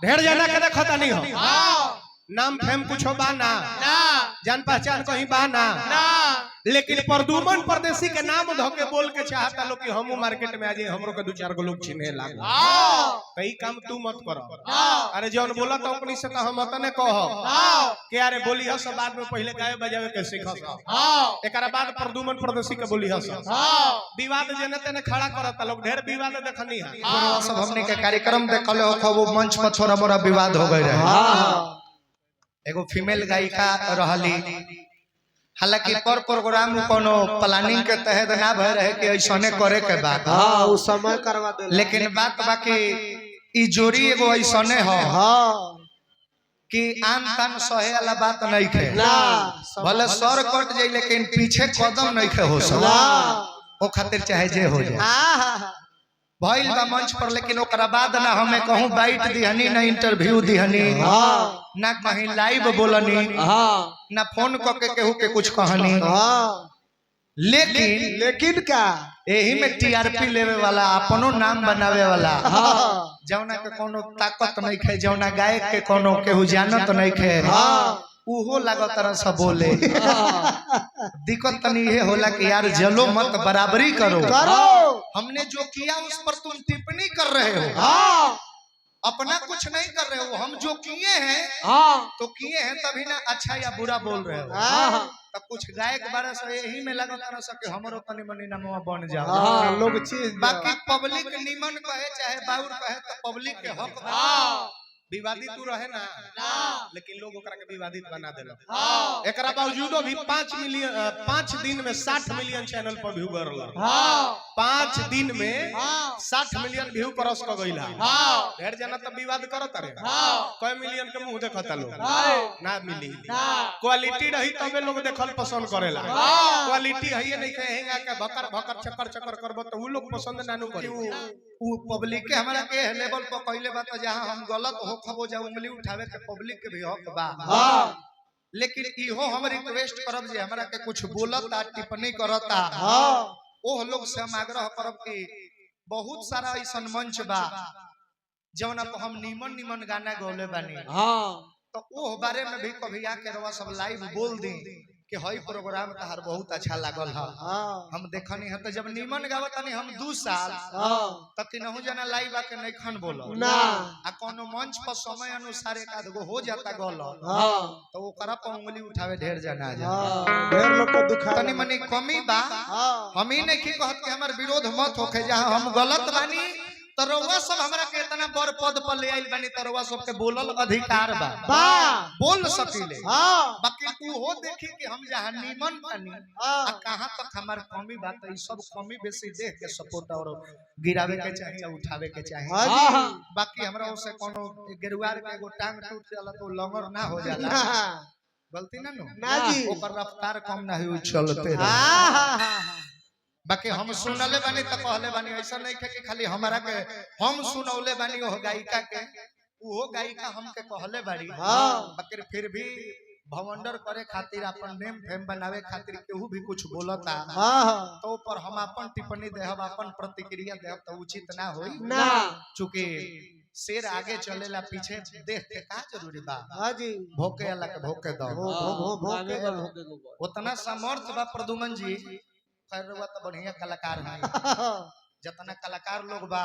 ढेर जना के देखता नहीं हो नाम फेम कुछ बा ना जान पहचान कहीं बा ना लेकिन प्रदुमन परदेसी के नाम धोके बोल के चाहता लोग कि हम मार्केट में आ जाए हमरो के दो चार गो लोग चिन्हे लागे कई काम तू मत करो। अरे जौन बोला तो अपनी से तो हम अतने कहो कि अरे बोली हस बाद में पहले गाय बजावे के सीखस एकरा बाद प्रदुमन परदेसी के बोली हस विवाद जने तने खड़ा करता लोग ढेर विवाद देखनी है सब हमने के कार्यक्रम देखले हो खूब मंच पर छोरा मोरा विवाद हो गई रहे। एगो फीमेल गायिका रहली हालांकि पर प्रोग्राम कोनो प्लानिंग के तहत ना भय रहे कि ऐसने करे के बात उस समय करवा दे लेकिन बात बाकी ई जोड़ी एगो ऐसने हो कि आन तान सहे वाला बात नहीं खे भले सर कट जाए लेकिन पीछे कदम नहीं खे हो सकता वो खातिर चाहे जे हो जाए भइल बा मंच पर लेकिन ओकरा बाद ना हमें कहूं बाइट दिहनी ना इंटरव्यू दिहनी ना कहीं लाइव बोलनी ना फोन करके केहू के कुछ कहनी लेकिन क्या यही में टीआरपी लेवे वाला अपनो नाम बनावे वाला जौना के कोनो ताकत नहीं खे जौना गायक के कोनो केहू जानत नहीं खे उहो लागत तरह से बोले दिक्कत तनी ये होला कि यार जलो मत बराबरी करो हमने जो किया उस पर तुम टिप्पणी कर रहे हो अपना कुछ नहीं कर रहे हो हम जो किए हैं तो किए हैं तभी ना अच्छा या बुरा बोल रहे हो तो कुछ गायक बारह से यही में लगा तरह से कि हमरो तनी मनी नामवा बन जाओ लोग चीज बाकी पब्लिक निमन कहे चाहे बाउर कहे तो पब्लिक के हक विवादित तू रहे ना लेकिन लोग ओकरा के विवादित बना देलक एकरा बावजूदो भी 5 दिन में 60 मिलियन चैनल पर व्यू करल 5 दिन में 60 मिलियन व्यू क्रॉस कर गइला ढेर जना त विवाद करत रे कई मिलियन के मुंह देखता लोग ना मिली क्वालिटी रही तबे लोग देखल पसंद करेला क्वालिटी है नहीं कहे हेंगा के भकर भकर चक्कर चक्कर करबो तो उ लोग पसंद नानू करी उ पब्लिक के हमरा के लेवल पर कहले बात जहां हम गलत हो खबो जा उंगली उठावे के पब्लिक के भी हक बा लेकिन इहो हम रिक्वेस्ट करब जे हमरा के कुछ बोलता टिप्पणी करता ओह लोग से हम आग्रह करब कि बहुत सारा ऐसन मंच बा जौना पर हम निमन निमन गाना गौले बानी तो ओह बारे में भी कभी आके रवा सब लाइव बोल दी कि हई प्रोग्राम तहार बहुत अच्छा लागल है हम देखनी है तो जब निमन गावतानी हम 2 साल तक कि नहु जना लाइव आके नहीं खन बोलो ना आ कोनो मंच पर समय अनुसार एक आध गो हो जाता गलत तो ओकरा पर उंगली उठावे ढेर जना जा ढेर लोग को दुखा तनी मनी कमी बा हम ही नहीं की कहत कि हमर विरोध मत होखे जहां हम गलत बानी तरवा सब हमरा के इतना बड़ पद पर ले आइल बानी तरवा सब के बोलल अधिकार बा बोल सकीले बाकी तू हो देखी कि हम जहां निमन बानी आ कहां तक हमर कमी बा त ई सब कमी बेसी देख के सपोर्ट और गिरावे के चाहिए उठावे के चाहिए बाकी हमरा से कोनो गेरुआर के एगो टांग टूट जाला तो लंगर ना हो जाला गलती ना नो ना जी ओकर रफ्तार कम ना होई चलते बाकी हम सुनले बानी त कहले बानी ऐसा नहीं कि खाली हमरा के हम सुनौले बानी ओ गायिका के वो गायिका हमके कहले बाड़ी बाकी फिर भी भवंडर करे खातिर अपन नेम फेम बनावे खातिर केहू भी कुछ बोलता तो पर हम अपन टिप्पणी देहब अपन प्रतिक्रिया देहब तो उचित ना होई ना चूंकि शेर आगे चलेला पीछे देख के का जरूरी बा हां जी भोके वाला के भोके दो उतना सामर्थ बा प्रदुमन जी खैर तो बढ़िया कलाकार है जितना कलाकार लोग बा